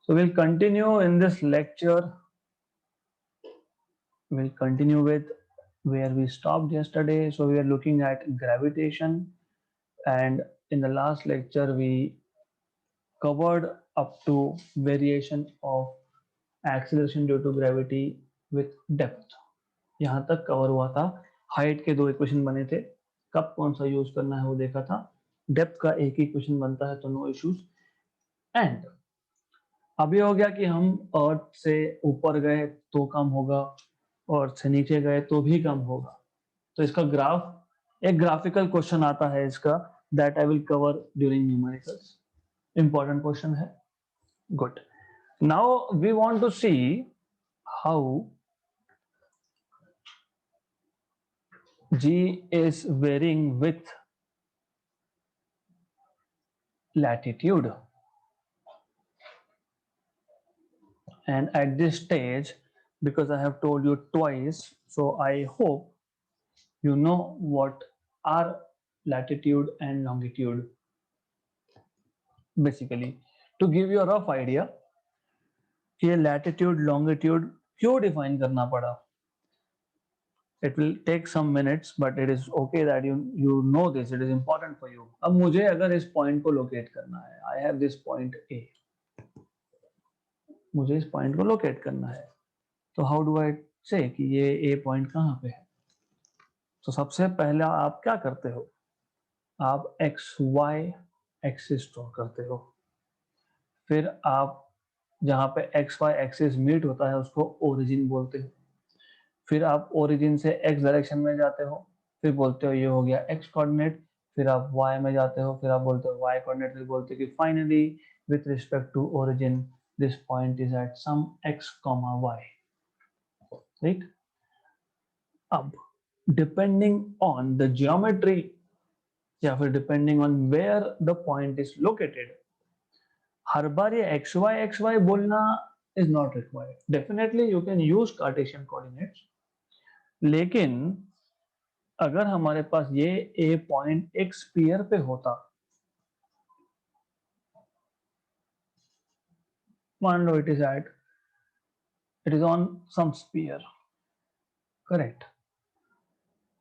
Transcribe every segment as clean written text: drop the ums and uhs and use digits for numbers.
So we'll continue in this lecture. We'll continue with where we stopped yesterday. So we are looking at gravitation, and in the last lecture we covered up to variation of acceleration due to gravity with depth. यहाँ तक cover हुआ था. Height के दो equation बने थे, कब कौन सा यूज करना है वो देखा था. डेप्थ का एक ही इक्वेशन बनता है तो नो इश्यूज. एंड अभी हो गया कि हम अर्थ से ऊपर गए तो कम होगा, अर्थ से नीचे गए तो भी कम होगा. तो इसका ग्राफ, एक ग्राफिकल क्वेश्चन आता है इसका, that I will cover during numericals. Important question है. Good. Now we want to see how g is varying with latitude. And at this stage, because I have told you twice, so I hope you know what are latitude and longitude. Basically, to give you a rough idea, ये latitude longitude क्यों define करना पड़ा? It will take some minutes, but it is okay that you know this. It is important for you. अब मुझे अगर इस point को locate करना है, I have this point A. मुझे इस point को locate करना है. तो how do I say कि ये A point कहाँ पे है? तो सबसे पहले आप क्या करते हो? आप एक्स वाई एक्सिस ड्रॉ करते हो. फिर आप जहाँ पे एक्स वाई एक्सिस मीट होता है उसको ओरिजिन बोलते हो. फिर आप ओरिजिन से एक्स डायरेक्शन में जाते हो, फिर बोलते हो ये हो गया एक्स कोऑर्डिनेट. फिर आप वाई में जाते हो, फिर आप बोलते हो वाई कोऑर्डिनेट. फिर बोलते हो कि finally with respect to origin this point is at some x comma y. Right. अब डिपेंडिंग ऑन द ज्योमेट्री या फिर depending on where the point is located, हर बार ये एक्स वाई बोलना is not required. Definitely you can use cartesian coordinates, लेकिन अगर हमारे पास ये ए पॉइंट एक स्फीयर पे होता, मान लो it is on some sphere, correct.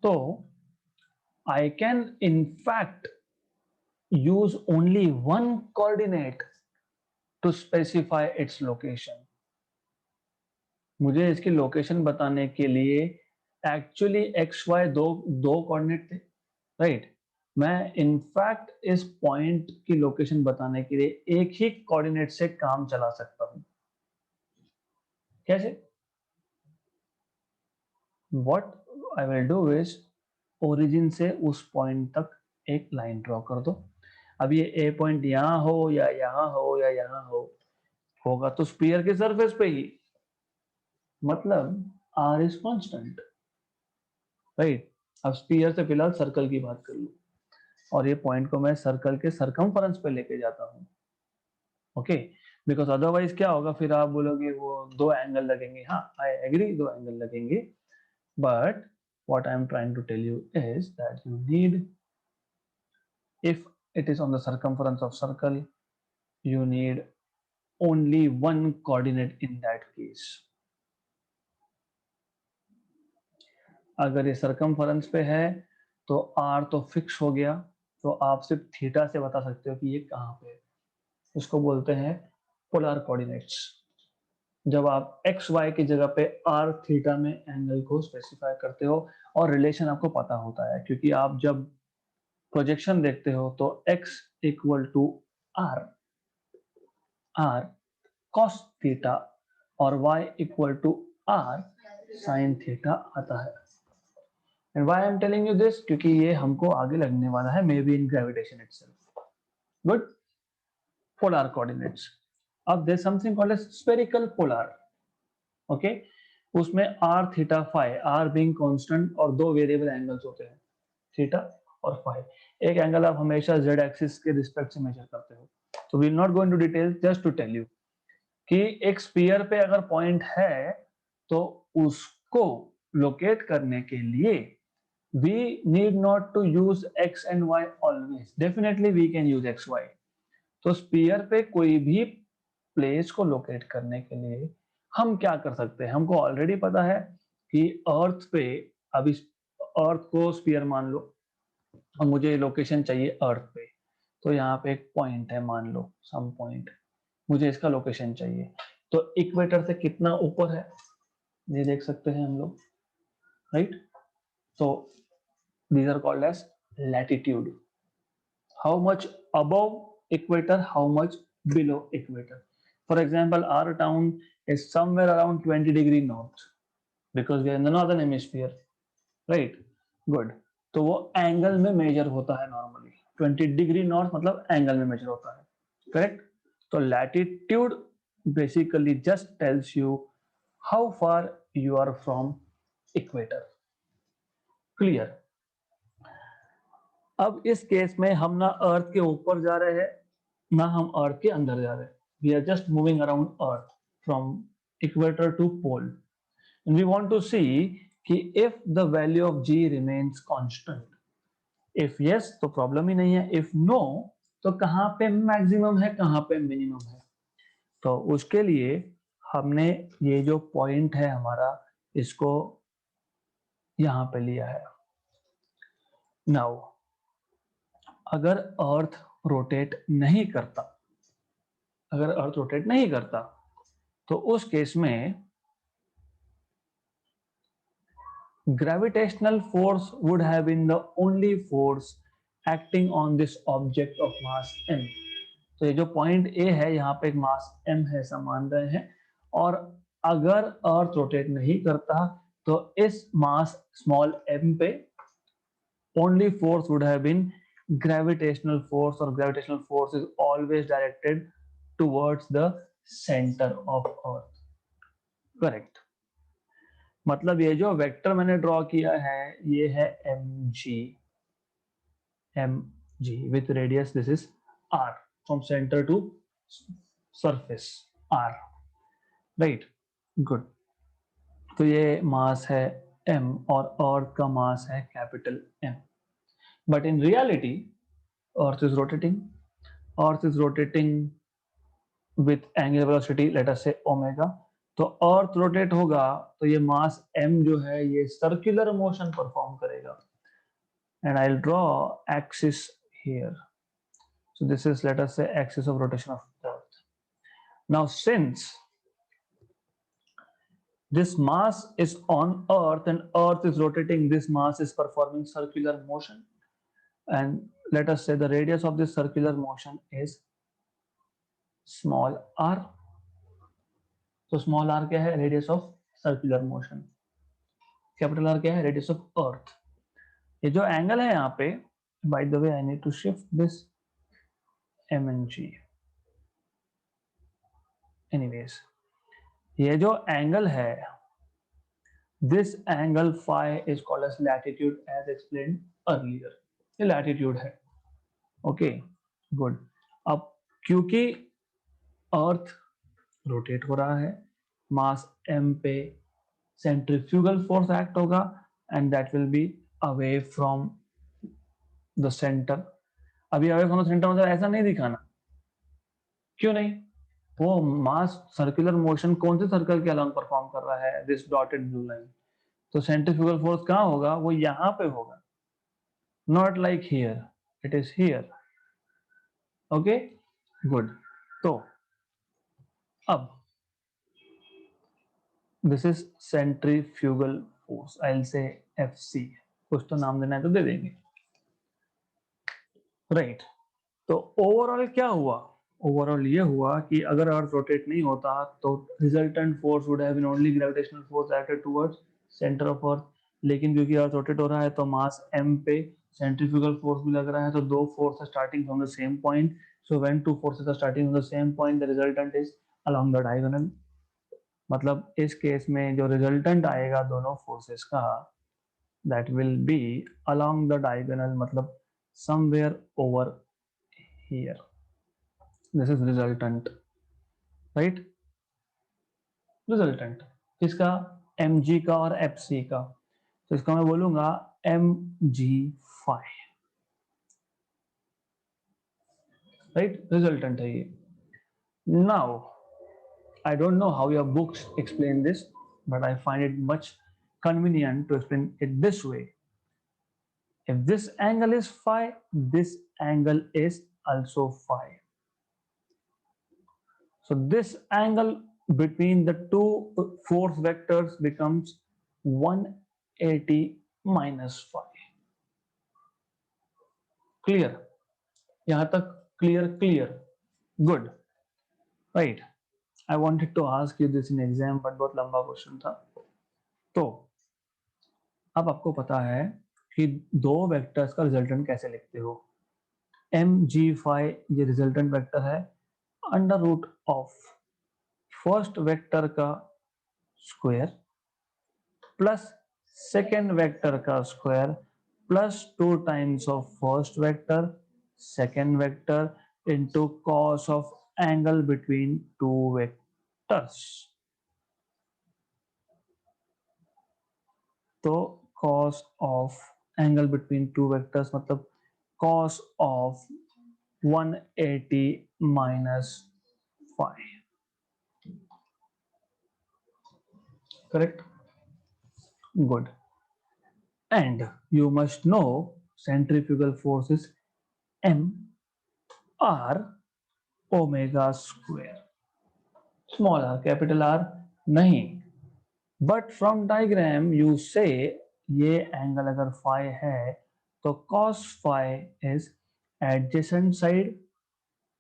तो I can in fact use only one coordinate to specify its location. मुझे इसकी लोकेशन बताने के लिए एक्चुअली एक्स वाई दो दो कोऑर्डिनेट थे, राइट. मैं इनफैक्ट इस पॉइंट की लोकेशन बताने के लिए एक ही कोऑर्डिनेट से काम चला सकता हूं. कैसे? What I will do is origin से उस पॉइंट तक एक लाइन ड्रॉ कर दो. अब ये ए पॉइंट यहां हो या यहां हो या यहां हो, होगा तो स्फीयर के सरफेस पे ही. मतलब आर इज कांस्टेंट, राइट. अब स्फीयर से फिलहाल सर्कल की बात कर लूं, और ये पॉइंट को मैं सर्कल के सरकमफेरेंस पे लेके जाता हूं. ओके. बिकॉज अदरवाइज क्या होगा, फिर आप बोलोगे वो दो एंगल लगेंगे. हाँ, आई एग्री, दो एंगल लगेंगे. But what I am trying to tell you is that you need, if it is on the circumference of circle, you need only one coordinate in that case. अगर ये circumference पे है तो are तो fix हो गया, तो आप सिर्फ थीटा से बता सकते हो कि ये कहाँ पे है. उसको बोलते हैं पोलर कोऑर्डिनेट्स. जब आप एक्स वाई की जगह पे आर थीटा में एंगल को स्पेसिफाई करते हो और रिलेशन आपको पता होता है, क्योंकि आप जब प्रोजेक्शन देखते हो तो x equal to r r cos theta और y equal to r sine theta आता है. And why I'm telling you this? क्योंकि ये हमको आगे लगने वाला है, may be in gravitation itself. Good. Polar coordinates. अब there something called as spherical polar. Okay. उसमें r theta phi, r being constant और दो वेरिएबल एंगल्स होते हैं, थीटा और फाई. एक एंगल आप हमेशा जेड एक्सिस के रिस्पेक्ट से मेजर करते हो. तो we will not go into detail, just to tell you कि एक स्फीयर पे अगर पॉइंट है तो उसको लोकेट करने के लिए we need not to use x and y always. Definitely we can use x y. तो स्पीयर पे कोई भी प्लेस को लोकेट करने के लिए हम क्या कर सकते हैं? हमको ऑलरेडी पता है कि अर्थ पे, अब इस अर्थ को स्फीयर मान लो और मुझे लोकेशन चाहिए अर्थ पे, तो यहाँ पे एक पॉइंट है, मान लो सम पॉइंट, मुझे इसका लोकेशन चाहिए। तो इक्वेटर से कितना ऊपर है ये देख सकते हैं हम लोग, राइट? तो these are called as latitude. How much above equator, how much below equator? For example, our town is somewhere around 20 degree north because we are in the northern hemisphere, right? Good. तो वो angle में measure होता है normally, 20 degree north मतलब angle में measure होता है, correct? तो latitude basically just tells you how far you are from equator. Clear? अब इस केस में हम ना अर्थ के ऊपर जा रहे हैं ना हम अर्थ के अंदर जा रहे हैं, we are just moving around earth from equator to pole, and we want to see कि if the value of g remains constant, if yes तो प्रॉब्लम ही नहीं है, इफ नो तो कहां पे मैक्सिमम है कहां पे मिनिमम है। तो उसके लिए हमने ये जो पॉइंट है हमारा, इसको यहां पे लिया है। नाउ अगर अर्थ रोटेट नहीं करता, अगर अर्थ रोटेट नहीं करता तो उस केस में gravitational force would have been the only force acting on this object of mass m। तो ये जो पॉइंट ए है यहाँ पे एक मास m है ऐसा मान रहे हैं, और अगर अर्थ रोटेट नहीं करता तो इस मास स्मॉल m पे only force would have been gravitational force, or gravitational force is always directed towards the center of earth, correct? मतलब ये जो वेक्टर मैंने ड्रॉ किया है ये है mg with radius this is r from center to surface r, right? Good. तो ये मास है m और अर्थ का मास है capital M, but in reality earth is rotating with angular velocity let us say omega। तो अर्थ रोटेट होगा तो ये मास m जो है ये सर्कुलर मोशन परफॉर्म करेगा, and I'll draw axis here, so this is let us say axis of rotation of earth। now since this mass is on earth and earth is rotating, this mass is performing circular motion, and let us say the radius of this circular motion is small r। तो small r क्या है? Radius of circular motion. Capital R क्या है? Radius of earth. ये जो angle है यहाँ पे, by the way I need to shift this m and g। Anyways ये जो एंगल है, this angle phi is called as latitude as explained earlier. ये लैटिट्यूड है, ओके गुड। अब क्योंकि अर्थ रोटेट हो रहा है, मास m पे सेंट्रीफ्यूगल फोर्स एक्ट होगा and that will be away from the centre. अभी अवे फ्रॉम द सेंटर मतलब ऐसा नहीं दिखाना, क्यों नहीं? वो मास सर्कुलर मोशन कौन से सर्कल के अलाउंग परफॉर्म कर रहा है? This dotted blue line. तो सेंट्रीफ्यूगल फोर्स कहाँ होगा? वो यहां पे होगा, not like here, it is here, okay good. तो अब this is centrifugal force, I will say FC, कुछ तो नाम देना है तो दे देंगे, राइट? तो ओवरऑल क्या हुआ? ओवरऑल ये हुआ कि अगर अर्थ रोटेट नहीं होता तो resultant force would have been only gravitational force acted towards centre of earth, लेकिन क्योंकि अर्थ रोटेट हो रहा है तो मास m पे सेंट्रीफ्यूगल फोर्स भी लग रहा है, तो दो force are starting from the same point, so when two forces are starting from the same point the resultant is along the diagonal. मतलब इस केस में जो रिजल्टेंट आएगा दोनों फोर्सेस का, that will be along the diagonal, मतलब somewhere over here, this is resultant, right? resultant किसका? mg का और fc का। तो इसका मैं बोलूंगा mg phi, right? resultant है ये। now I don't know how your books explain this, but I find it much convenient to explain it this way. If this angle is phi, this angle is also phi. So this angle between the two force vectors becomes 180 minus phi. Clear? यहाँ तक clear? Good. Right. I wanted to ask you this in exam, but बहुत लंबा question था. तो अब आपको पता है कि दो वेक्टर्स का रिजल्टेंट कैसे लिखते हो. एम जी फाई ये रिजल्टेंट वेक्टर है under root of first vector का स्क्वायर प्लस सेकेंड वेक्टर का square plus 2 times of first vector second vector into cos of angle between two vectors. तो cos of angle between two vectors मतलब cos of 180 minus phi. Correct? Good. And you must know centrifugal force is m r omega square. Small r, capital R नहीं. But from diagram you say ये angle अगर phi है तो cos phi is adjacent side.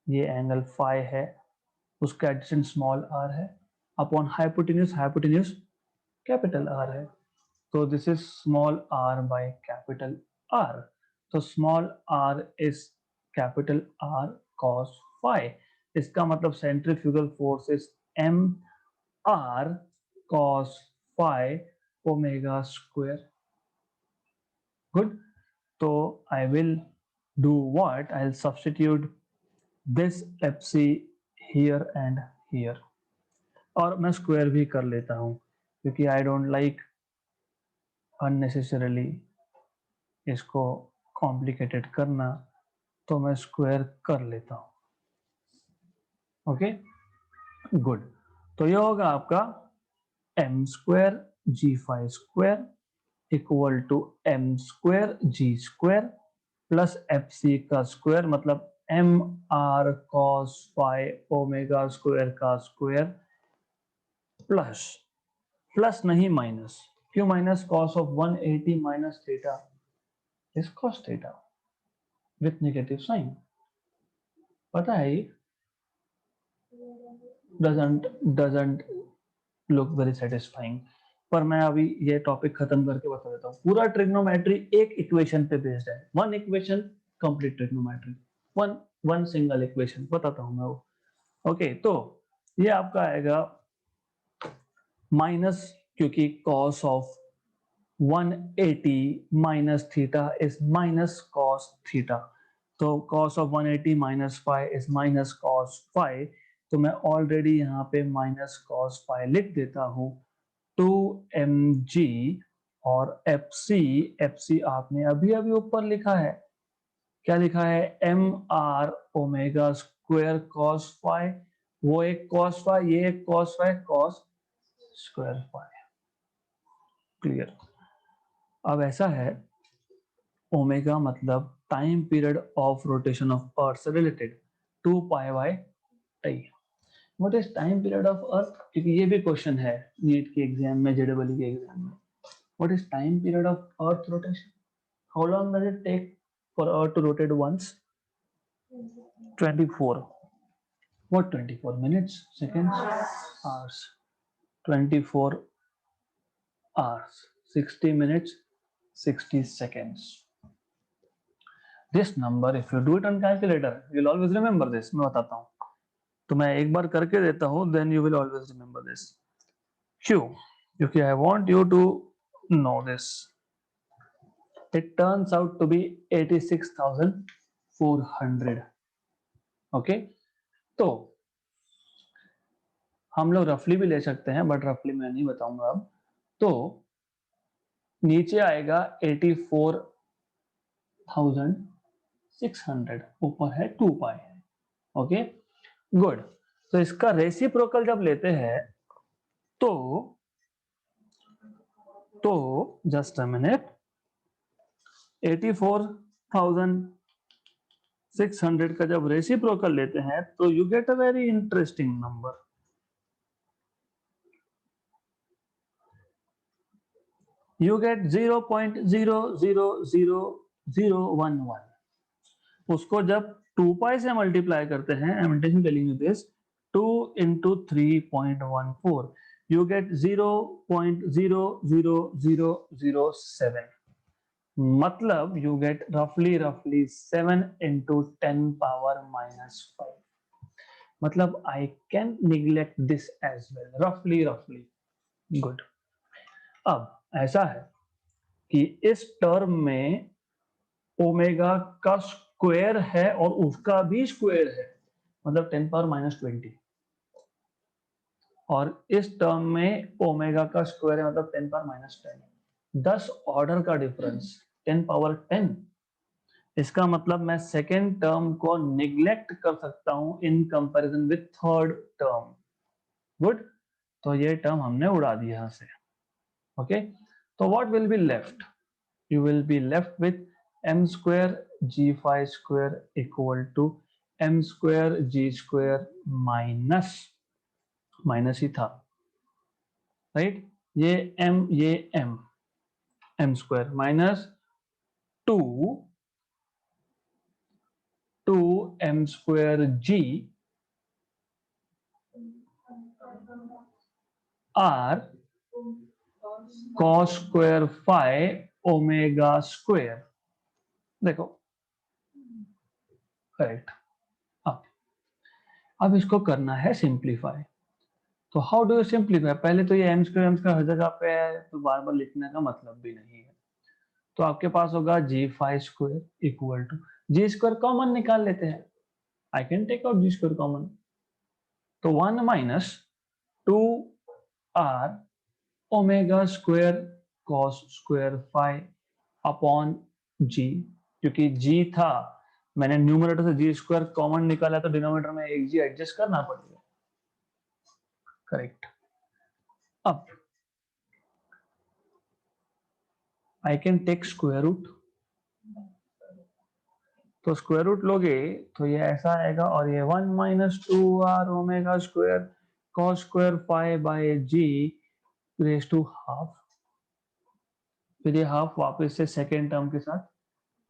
ये angle phi है उसका adjacent small r है upon hypotenuse capital R है. तो this is small r by capital R. तो small r is capital R cos phi. इसका मतलब centrifugal force is m r cos phi omega square. Good. तो I will do what? I'll substitute this fc here and here. और मैं square भी कर लेता हूं क्योंकि आई डोंट लाइक अननेसेसरली इसको कॉम्प्लिकेटेड करना, तो मैं स्क्वायर कर लेता हूं. ओके. गुड. तो ये होगा आपका M square G phi square equal to M square G square plus F C का स्क्वायर मतलब M R cos phi omega square का स्क्वायर प्लस नहीं माइनस. क्यों minus? Cos of 180 minus theta is cos theta with negative sign. पता है ये? Doesn't look very satisfying. पर मैं अभी ये टॉपिक खत्म करके बता देता हूँ. पूरा ट्रिग्नोमेट्री एक इक्वेशन पे बेस्ड है. One equation complete trigonometry. One single equation बताता हूँ मैं वो. ओके. तो ये आपका आएगा माइनस, क्योंकि cos of 180 minus theta is minus cos theta. तो cos of 180 minus phi is minus cos phi. तो मैं ऑलरेडी यहाँ पे माइनस cos फाई लिख देता हूँ. 2mg और fc आपने अभी अभी ऊपर लिखा है. क्या लिखा है? M r omega square cos phi. वो एक cos फाई, ये एक cos phi, cos square phi. Clear? अब ऐसा है, ओमेगा मतलब time period of rotation of earth से related 2 pi by t. What is time period of earth? क्योंकि ये भी क्वेश्चन है नीट के एग्जाम में, जेडब्ल्यू के एग्जाम में. What is time period of earth rotation? How long does it take for earth to rotate once? 24. What 24 minutes, seconds, hours? 24 hours, 60 minutes, 60 seconds. This number, if you do it on calculator, you'll always remember this. मैं बताता हूँ. तो मैं एक बार करके देता हूँ, then you will always remember this. क्यों? क्योंकि I want you to know this. It turns out to be 86,400. Okay? तो हम लोग रफली भी ले सकते हैं, बट रफली मैं नहीं बताऊंगा अब. तो नीचे आएगा 84,600, ऊपर है 2 पाई. ओके. गुड. तो इसका रेसिप्रोकल जब लेते हैं तो जस्ट अ मिनट, 84,600 का जब रेसिप्रोकल लेते हैं तो you get a very interesting number. You get 0.000011। उसको जब 2 पाई से मल्टीप्लाई करते हैं, I am telling you this, 2 into 3.14, you get 0.00007। मतलब you get roughly 7 into 10 power minus 5। मतलब I can neglect this as well, roughly। Good। अब ऐसा है कि इस टर्म में ओमेगा का स्क्वायर है और उसका भी स्क्वायर है, मतलब 10 पावर माइनस 20। और इस टर्म में ओमेगा का स्क्वायर है, मतलब 10 पावर माइनस 10। 10 ऑर्डर का डिफरेंस, 10 पावर 10। इसका मतलब मैं सेकेंड टर्म को निग्लेक्ट कर सकता हूं in comparison with third term. Good. तो ये टर्म हमने उड़ा दिया यहां से। ओके, तो what will be left? You will be left with m square g phi square equal to m square g square minus ही था, राइट। ये m square minus 2 m square g r cos square phi omega square. देखो, correct. अब इसको करना है simplify. तो how do you simplify? पहले तो ये एम स्क्वायर हर जगह पे है, तो बार बार लिखने का मतलब भी नहीं है। तो आपके पास होगा g phi square equal to, g square common निकाल लेते हैं। I can take out g square common. तो 1 minus 2r omega square cos square phi upon g. क्योंकि जी था, मैंने न्यूमरेटर से जी स्क्वायर कॉमन निकाला, तो डिनोमिनेटर में एक जी एडजस्ट करना पड़ेगा। करेक्ट। अब I can take square root. तो स्क्वायर रूट लोगे तो ये ऐसा आएगा, और ये 1 minus 2r omega square cos square five by G raise to half. फिर ये हाफ वापस से सेकेंड टर्म के साथ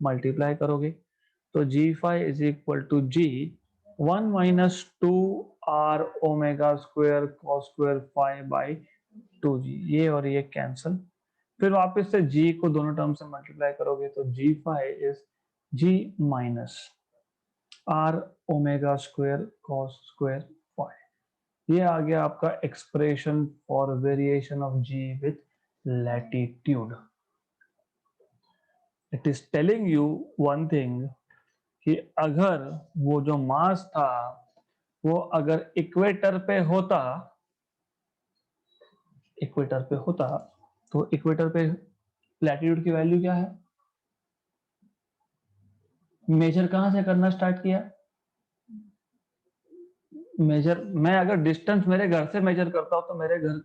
मल्टीप्लाई करोगे, तो g phi is equal to g 1 minus 2r omega square cos square five by 2g। ये और ये कैंसल। फिर वापस से g को दोनों टर्म से मल्टीप्लाई करोगे, तो g phi is g minus r omega square cos square phi. ये आ गया आपका expression for variation of g with latitude. It is telling you one thing, कि अगर वो जो मास था वो अगर इक्वेटर पे होता तो इक्वेटर पे लैटिट्यूड की वैल्यू क्या है? मेजर कहां से करना स्टार्ट किया? मेजर मैं अगर डिस्टेंस मेरे घर से मेजर करता हूं तो मेरे घर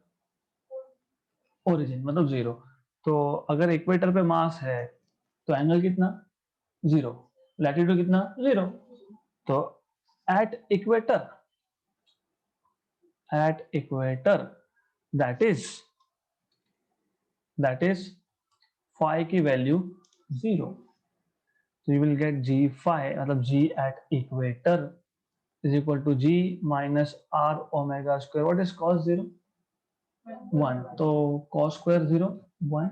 ओरिजिन मतलब 0। तो अगर इक्वेटर पे मास है तो एंगल कितना? 0। लैटिट्यूड कितना? 0। तो at equator that is phi की वैल्यू 0। तो you will get g phi, मतलब g at equator is equal to g minus r omega square. What is cos 0? 1। तो cos square 0 1,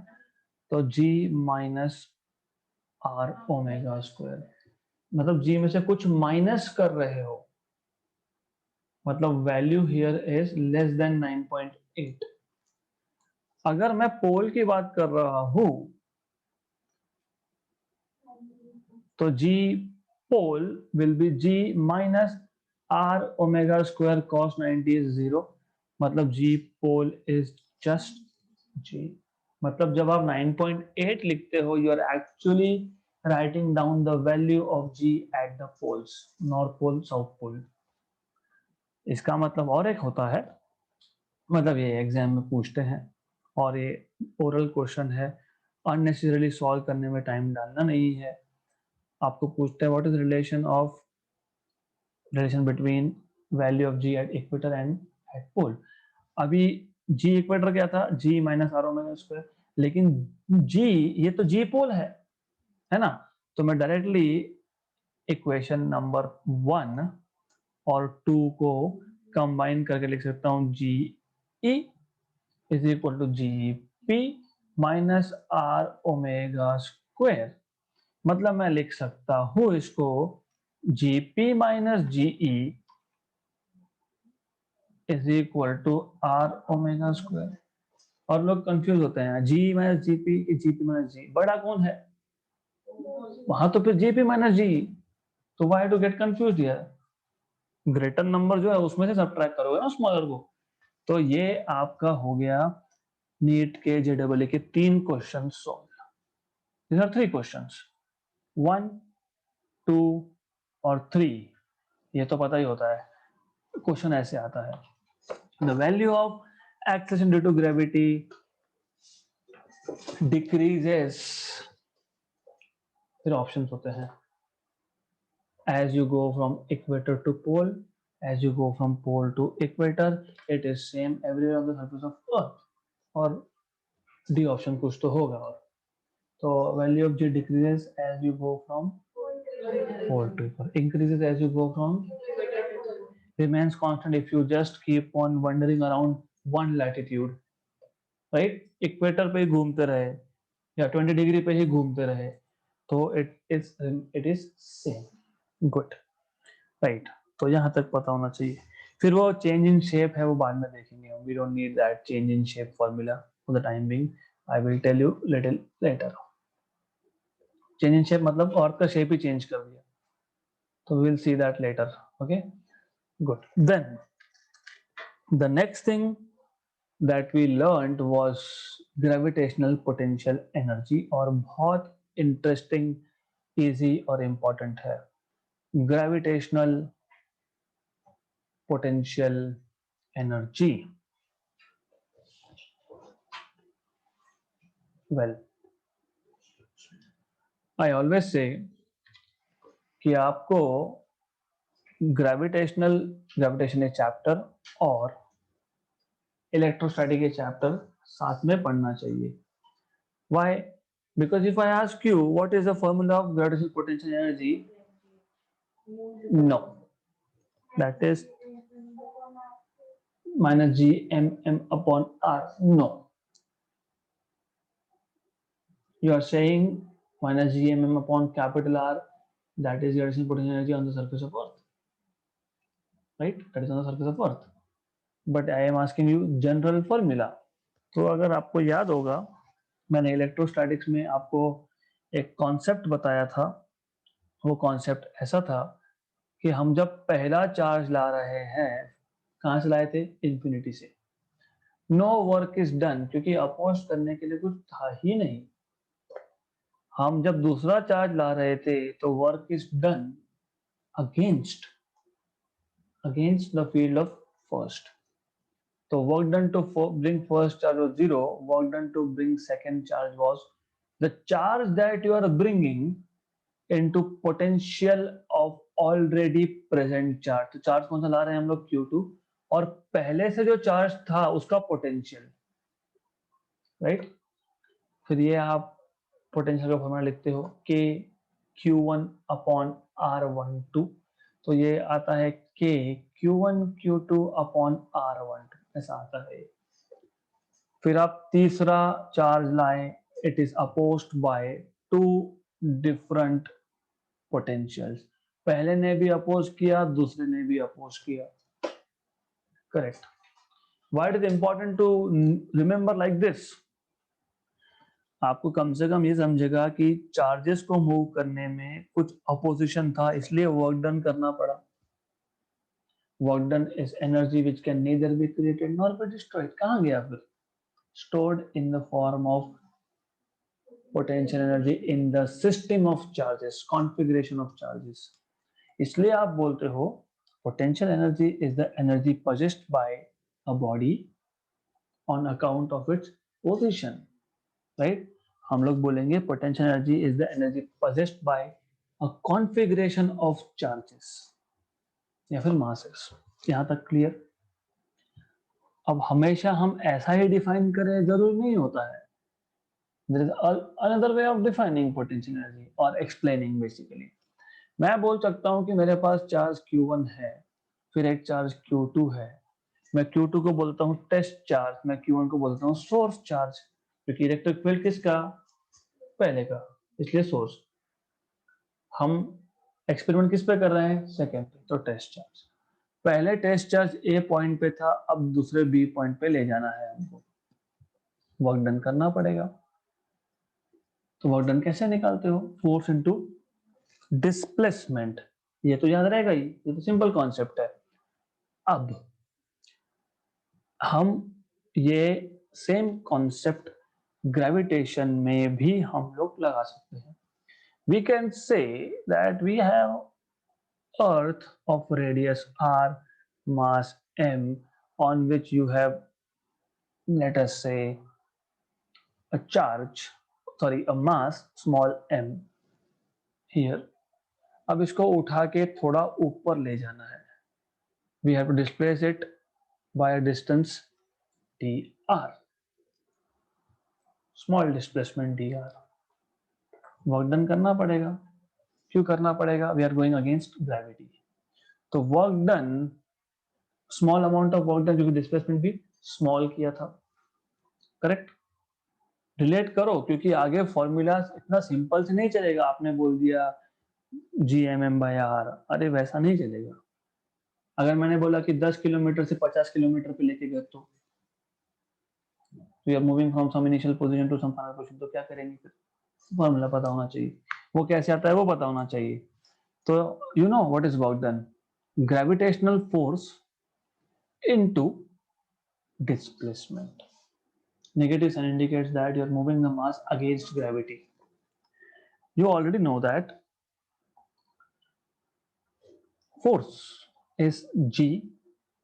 तो g minus r omega square, मतलब g में से कुछ minus कर रहे हो, मतलब value here is less than 9.8। अगर मैं पोल की बात कर रहा हूं तो g pole will be g minus r omega square cos 90 is 0। मतलब g pole is just g। मतलब जब आप 9.8 लिखते हो, you are actually writing down the value of g at the poles, north pole south pole. इसका मतलब और एक होता है, मतलब ये एग्जाम में पूछते हैं और ये ओरल क्वेश्चन है, अननेसेसरीली सॉल्व करने में टाइम डालना नहीं है। आपको पूछते हैं what is relation between value of g at equator and at pole. अभी जी इक्वेटर क्या था, g minus r omega square, लेकिन जी, ये तो जी पोल है ना। तो मैं डायरेक्टली इक्वेशन नंबर 1 और 2 को कंबाइन करके लिख सकता हूं, g e is equal to g p minus r omega square. मतलब मैं लिख सकता हूं इसको g p minus g e is equal to r omega square. और लोग कंफ्यूज होते हैं, g minus g p, g p minus g, बड़ा कौन है वहां, तो फिर जीपी माइनस जी, तो वाई टू गेट कंफ्यूज यार, ग्रेटर नंबर जो है उसमें से सब्ट्रैक्ट करोगे ना स्मॉलर को। तो ये आपका हो गया नीट के जेडबल के 3 question solve. These are 3 questions, 1, 2 और 3। ये तो पता ही होता है, क्वेश्चन ऐसे आता है, the value of acceleration due to gravity decreases, फिर ऑप्शंस होते हैं, as you go from equator to pole, as you go from pole to equator, it is same everywhere on the surface of earth, और D option कुछ तो होगा। और तो value of G decreases as you go from pole to equator, increases as you go from, remains constant if you just keep on wandering around one latitude, right, equator पे ही घूमते रहे या 20 degree पे ही घूमते रहे, तो it is same, good, right. तो यहाँ तक पता होना चाहिए। फिर वो चेंज इन शेप है वो बाद में देखेंगे, we don't need that change in shape formula for the time being, I will tell you little later. Change in shape मतलब अर्थ का शेप ही चेंज कर दिया, तो we will see that later, okay, good. Then the next thing that we learned was gravitational potential energy, और बहुत interesting, easy और important है gravitational potential energy. Well, I always say कि आपको ग्रेविटेशन ए चैप्टर और इलेक्ट्रोस्टैटिक के chapter साथ में पढ़ना चाहिए। Why? Because if I ask you what is the formula of gravitational potential energy, no, that is minus g m m upon r. No, you are saying minus g m m upon capital R, that is gravitational potential energy on the surface of Earth, right? That is on the surface of Earth. But I am asking you general formula. तो अगर आपको याद होगा, मैंने electrostatics में आपको एक concept बताया था। वो कॉन्सेप्ट ऐसा था कि हम जब पहला चार्ज ला रहे हैं, कहाँ से लाए थे, इंफिनिटी से, नो वर्क इज डन, क्योंकि अपोज करने के लिए कुछ था ही नहीं। हम जब दूसरा चार्ज ला रहे थे तो work is done against against the field of first. तो work done to bring first charge was 0, work done to bring second charge was the charge that you are bringing into potential of already present charge. तो charge कौन सा ला रहे हैं हम लोग, Q2, और पहले से जो चार्ज था उसका पोटेंशियल, राइट। फिर ये आप पोटेंशियल का फॉर्मूला लिखते हो के Q1 अपॉन R12, तो ये आता है के Q1 Q2 अपॉन R12, ऐसा आता है। फिर आप तीसरा चार्ज लाएं, it is opposed by 2 different potentials, पहले ने भी अपोज किया, दूसरे ने भी अपोज किया, correct. Why it is important to remember like this, आपको कम से कम ये समझेगा कि चार्जेस को मूव करने में कुछ अपोजिशन था, इसलिए वर्क डन करना पड़ा। Work done is energy which can neither be created nor be destroyed. कहाँ गया फिर, stored in the form of potential energy in the system of charges, configuration of charges। इसलिए आप बोलते हो Potential energy is the energy possessed by a body on account of its position, right? हम लोग बोलेंगे potential energy is the energy possessed by a configuration of charges या फिर masses. यहाँ तक क्लियर? अब हमेशा हम ऐसा ही डिफाइन करें जरूरी नहीं होता है. There is another way of defining potential energy or explaining basically. मैं बोल सकता हूं कि मेरे पास चार्ज Q1 है, फिर एक चार्ज Q2 है. मैं Q2 को बोलता हूं टेस्ट चार्ज, मैं Q1 को बोलता हूं सोर्स चार्ज, क्योंकि इलेक्ट्रिक फील्ड किसका? पहले का, इसलिए सोर्स. हम एक्सपेरिमेंट किस पे कर रहे हैं? सेकेंड पे, तो टेस्ट चार्ज. पहले टेस्ट चार्ज ए पॉइंट पे था, अब दूसरे बी पॉइंट पे ले जाना है हमको. वर्क डन करना पड़ेगा. तो वर्क डन कैसे निकालते हो? Force into displacement. ये तो याद रहेगा ही, ये तो सिंपल कॉन्सेप्ट है. अब हम ये सेम कॉन्सेप्ट ग्रेविटेशन में भी हम लोग लगा सकते हैं. We can say that we have Earth of radius r, mass m, on which you have, let us say, a charge, sorry, a mass small m here. अब इसको उठा के थोड़ा ऊपर ले जाना है. We have to displace it by a distance dr, small displacement dr. Work done करना पड़ेगा. क्यों करना पड़ेगा? We are going against gravity. तो work done, small amount of work done, क्योंकि डिस्प्लेसमेंट भी स्मॉल किया था. करेक्ट? रिलेट करो, क्योंकि आगे फॉर्मूला इतना सिंपल से नहीं चलेगा. आपने बोल दिया Gmm/r, अरे वैसा नहीं चलेगा. अगर मैंने बोला कि 10 किलोमीटर से 50 किलोमीटर पे लेके गए तो we are moving from some initial position to some final position, तो क्या करेंगे फिर? फॉर्मूला पता होना चाहिए. वो कैसे आता है वो पता होना चाहिए. तो you know what is work done? Gravitational force into displacement. Negative sign indicates that you're moving the mass against gravity. You already know that force is G,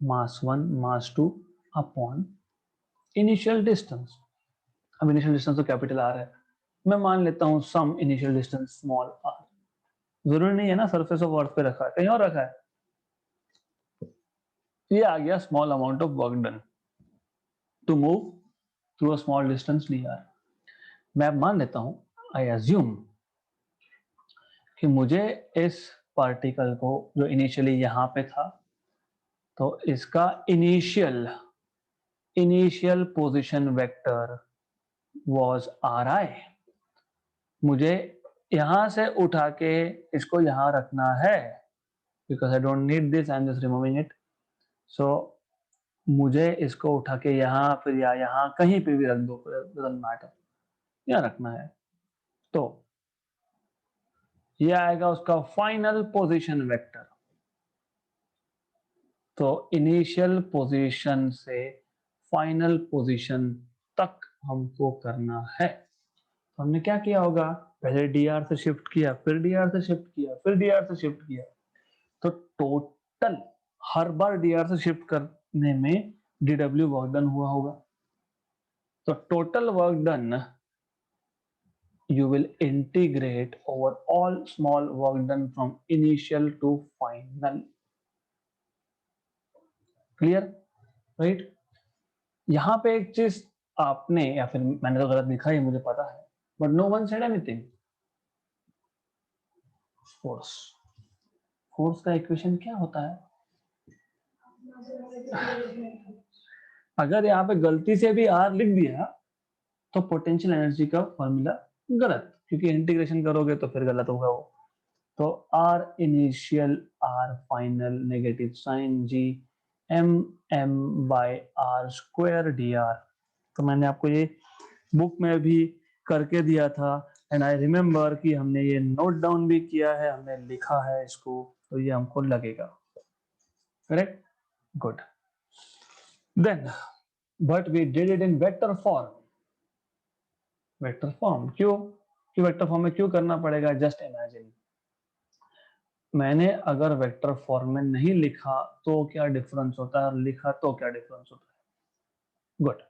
mass 1, mass 2 upon initial distance. अब initial distance तो capital R है. मैं मान लेता हूं some initial distance small r. जरूरी नहीं है ना surface of earth पे रखा है, कहीं और रखा है. ये आ गया small amount of work done to move through a small distance dr. मैं मान लेता हूं, I assume कि मुझे इस पार्टिकल को, जो इनिशियली यहां पे था, तो इसका initial position vector was ri. मुझे यहां से उठा के इसको यहां रखना है, because I don't need this, I am just removing it. So मुझे इसको उठा के यहां फिर या यहां कहीं पे भी रख दो, डजंट मैटर, यहां रखना है. तो ये आएगा उसका फाइनल पोजीशन वेक्टर. तो इनिशियल पोजीशन से फाइनल पोजीशन तक हमको करना है. तो हमने क्या किया होगा? पहले dr से शिफ्ट किया, फिर dr से शिफ्ट किया, फिर dr से शिफ्ट किया. तो टोटल हर बार dr से शिफ्ट करने में dw वर्क डन हुआ होगा. तो total work done you will integrate over all small work done from initial to final. Clear? Right? यहां पे एक चीज आपने, या फिर मैंने तो गलत लिखा ही, मुझे पता है, but no one said anything. Force का इक्वेशन क्या होता है? अगर यहाँ पे गलती से भी आर लिख दिया तो पोटेंशियल एनर्जी का फॉर्मूला गलत, क्योंकि इंटीग्रेशन करोगे तो फिर गलत होगा वो. तो R initial, R final, negative sign G, m/r² dr. तो मैंने आपको ये बुक में भी करके दिया था, एंड आई रिमेम्बर कि हमने ये नोट डाउन भी किया है, हमने लिखा है इसको, तो ये हमको लगेगा. Correct? Good. Then but we did it in vector form. Vector form क्यों? कि वेक्टर फॉर्म में क्यों करना पड़ेगा? जस्ट इमेजिन मैंने अगर वेक्टर फॉर्म में नहीं लिखा तो क्या डिफरेंस होता है और लिखा तो क्या डिफरेंस होता है? Good.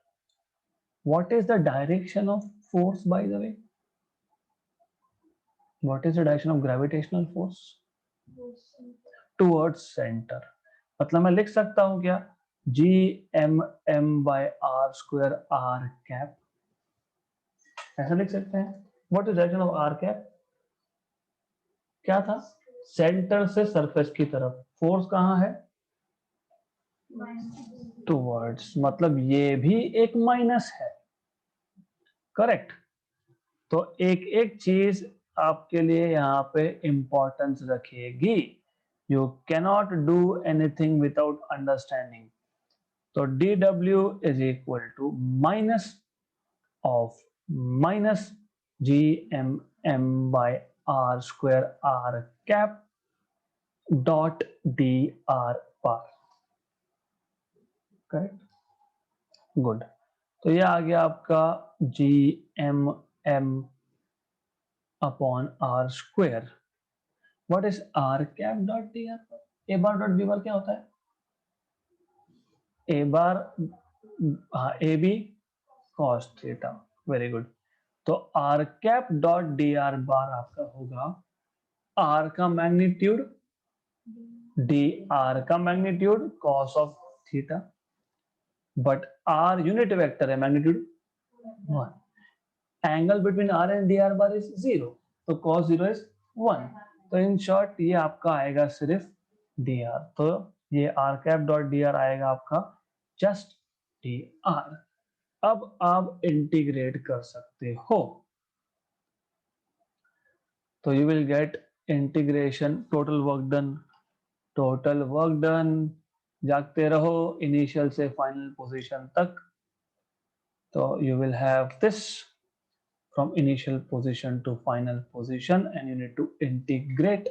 What is the direction of force, by the way? What is the direction of gravitational force? Towards center. मतलब मैं लिख सकता हूं क्या? G m m by r square r cap. ऐसा लिख सकते हैं. What is the direction of r cap? क्या था? सेंटर से सरफेस की तरफ. फोर्स कहाँ है? टूवर्ड्स. मतलब ये भी एक माइनस है. करेक्ट. तो एक एक चीज आपके लिए यहाँ पे इंपॉर्टेंस रखेगी. You cannot do anything without understanding. तो dw is equal to minus of minus G M M by R square R cap dot D R bar. Correct. Good. तो ये आ गया आपका G M M upon R square. What is R cap dot D R bar? A bar dot B bar क्या होता है? A bar, हाँ, A B cos theta. Very good. तो are cap dot D r bar आपका होगा r का magnitude d r का magnitude cos of theta. But r unit vector है, magnitude 1. Angle between r and d r bar is 0. तो cos 0 is 1. तो in short ये आपका आएगा सिर्फ डी आर. तो ये R cap dot D R आएगा आपका जस्ट डी आर. अब आप इंटीग्रेट कर सकते हो. तो you will gate integration total work done. Total work done. जागते रहो इनिशियल से फाइनल पोजीशन तक. तो you will have this from initial position to final position and you need to integrate.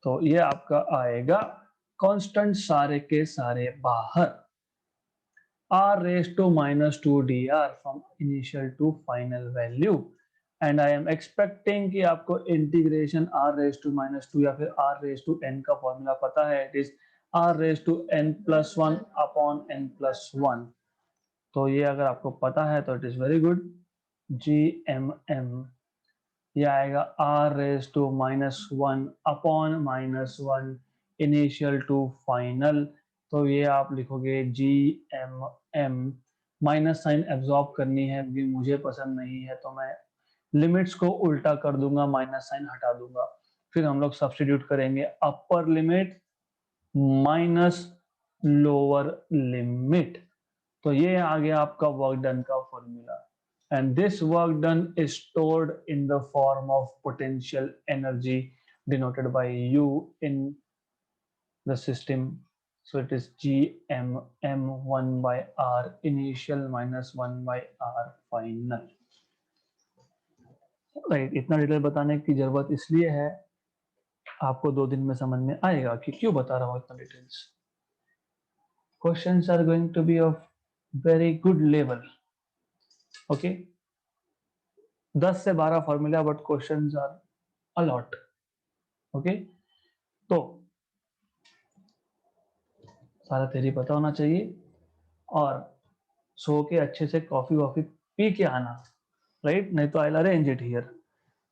तो ये आपका आएगा कांस्टेंट सारे के सारे बाहर r raised to minus 2 dr from initial to final value and I am expecting कि आपको integration r raised to minus 2 या फिर r raised to n का फॉर्मूला पता है. It is r raised to n plus 1 upon n plus 1. तो ये अगर आपको पता है तो it is very good. G M M ये आएगा r raise to minus 1 upon minus 1 initial to final. तो ये आप लिखोगे G M M. Minus sign absorb करनी है क्योंकि मुझे पसंद नहीं है तो मैं लिमिट्स को उल्टा कर दूंगा, माइनस साइन हटा दूंगा. फिर हम लोग सब्स्टिट्यूट करेंगे upper limit minus lower limit. तो ये आ गया आपका वर्क डन का formula. And this work done is stored in the form of potential energy denoted by U in the system. So it is Gmm 1 by R initial minus 1 by R final. Right, इतना detail बताने की जरूरत इसलिए है, आपको 2 दिन में समझ में आएगा कि क्यों बता रहा हूँ इतना details. Questions are going to be of very good level. Okay. 10 से 12 formula but questions are a lot. Okay. तो सारा थ्योरी पता होना चाहिए और सो के अच्छे से कॉफी वॉफी पी के आना. राइट. नहीं तो I will arrange it here.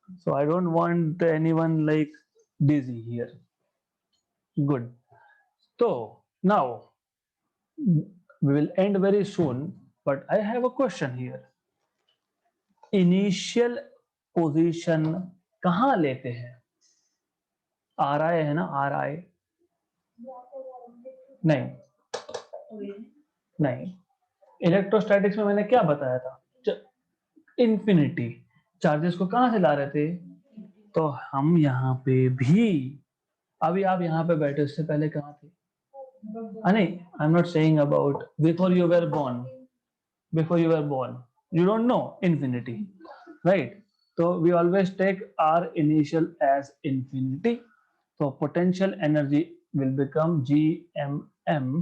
So I don't want anyone like busy here. Good. तो now we will end very soon but I have a question here. Initial position कहाँ लेते हैं? Are आई है ना, आर आई. नहीं नहीं. इलेक्ट्रोस्टैटिक्स में मैंने क्या बताया था? इन्फिनिटी. चार्जेस को कहां से ला रहे थे? तो हम यहाँ पे भी, अभी आप यहाँ पे बैठे उससे पहले कहाँ थे? नहीं, I am not saying about before you were born. Before you were born you don't know infinity, right? So we always take our initial as infinity. So potential energy will become gmm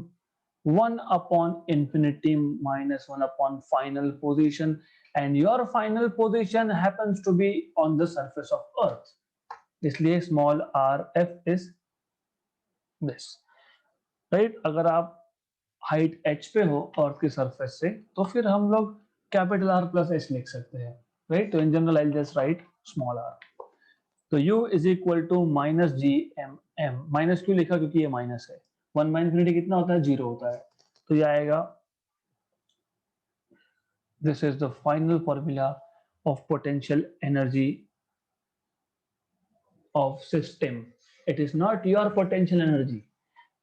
1 upon infinity minus 1 upon final position and your final position happens to be on the surface of earth. इसलिए small R F is this, right. अगर आप height h पे हो अर्थ की surface से तो फिर हम लोग कैपिटल R प्लस एच लिख सकते हैं, राइट। तो in general I just write small r। तो u is equal to minus G M M. Minus क्यों लिखा, क्योंकि ये माइनस है। 1 माइनस इनफिनिटी कितना होता है, 0 होता है। तो ये आएगा, this is the final formula of potential energy of system. It is not your potential energy,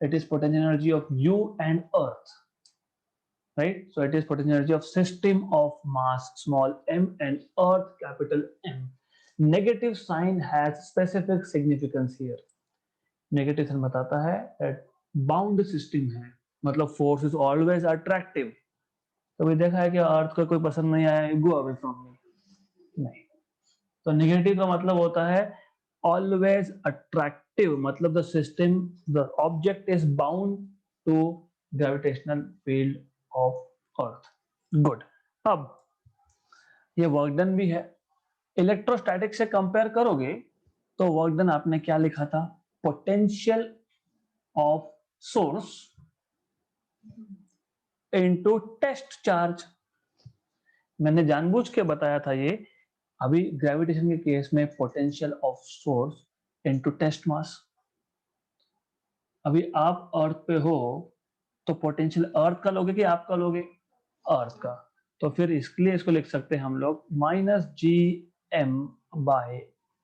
it is potential energy of you and earth, right? So it is potential energy of system of mass small m and earth capital M. Negative sign has specific significance here. Negative sign बताता है that bound system है, मतलब force is always attractive। कभी देखा है कि अर्थ को कोई पसंद नहीं आया, go away from me, नहीं। तो नेगेटिव का मतलब होता है always attractive, मतलब the system, the object is bound to gravitational field of earth। good। अब ये वर्क डन भी है। इलेक्ट्रोस्टैटिक से कंपेयर करोगे तो वर्क डन आपने क्या लिखा था, potential of source into test charge. मैंने जानबूझ के बताया था ये। अभी ग्रेविटेशन के केस में potential of source into test mass. अभी आप अर्थ पे हो तो पोटेंशियल अर्थ का लोगे कि आपका लोगे, अर्थ का। तो फिर इसके लिए इसको लिख सकते हैं हम लोग minus G M by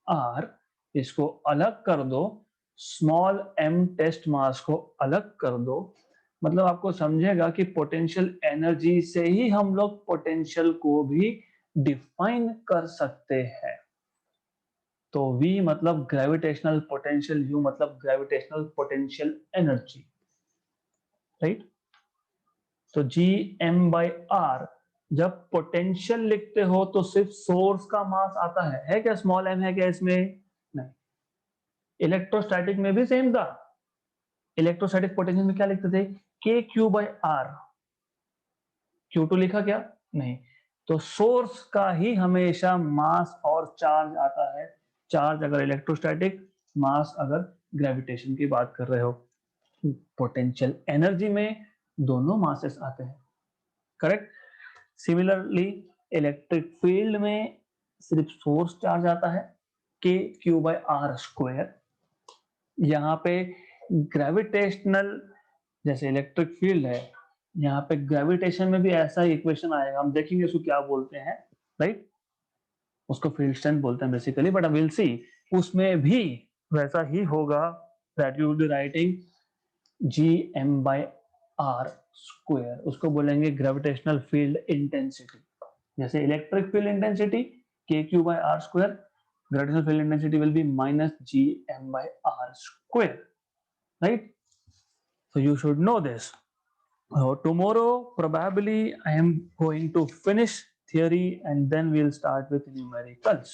R. इसको अलग कर दो, स्मॉल एम टेस्ट मास को अलग कर दो, मतलब आपको समझेगा कि पोटेंशियल एनर्जी से ही हम लोग पोटेंशियल को भी डिफाइन कर सकते हैं। तो V मतलब ग्रेविटेशनल पोटेंशियल, U मतलब ग्रेविटेशनल पोटेंशियल एनर्जी, राइट। तो जी एम बाई आर जब पोटेंशियल लिखते हो तो सिर्फ सोर्स का मास आता है क्या स्मॉल m है क्या इसमें, नहीं। इलेक्ट्रोस्टैटिक में भी सेम था। इलेक्ट्रोस्टैटिक पोटेंशियल में क्या लिखते थे, के क्यू बाई आर। Q2 लिखा क्या, नहीं। तो सोर्स का ही हमेशा मास और चार्ज आता है। चार्ज अगर इलेक्ट्रोस्टैटिक, मास अगर ग्रेविटेशन की बात कर रहे हो। पोटेंशियल एनर्जी में दोनों मासेस आते हैं, करेक्ट। सिमिलरली इलेक्ट्रिक फील्ड में सिर्फ सोर्स चार्ज आता है, के क्यू बाई आर स्क्वायर। यहाँ पे ग्रेविटेशनल, जैसे इलेक्ट्रिक फील्ड है, यहाँ पे ग्रेविटेशन में भी ऐसा ही इक्वेशन आएगा। हम देखेंगे उसको क्या बोलते हैं, राइट। उसको फील्ड स्ट्रेंथ बोलते हैं बेसिकली, बट विल सी। उसमें भी वैसा ही होगा, that you will be writing G M by R square. उसको बोलेंगे ग्रेविटेशनल फील्ड इंटेंसिटी। जैसे electric field intensity K Q by R square, gravitational field intensity will be minus gm by r square, right? So you should know this. Tomorrow probably I am going to finish theory and then we'll start with numericals.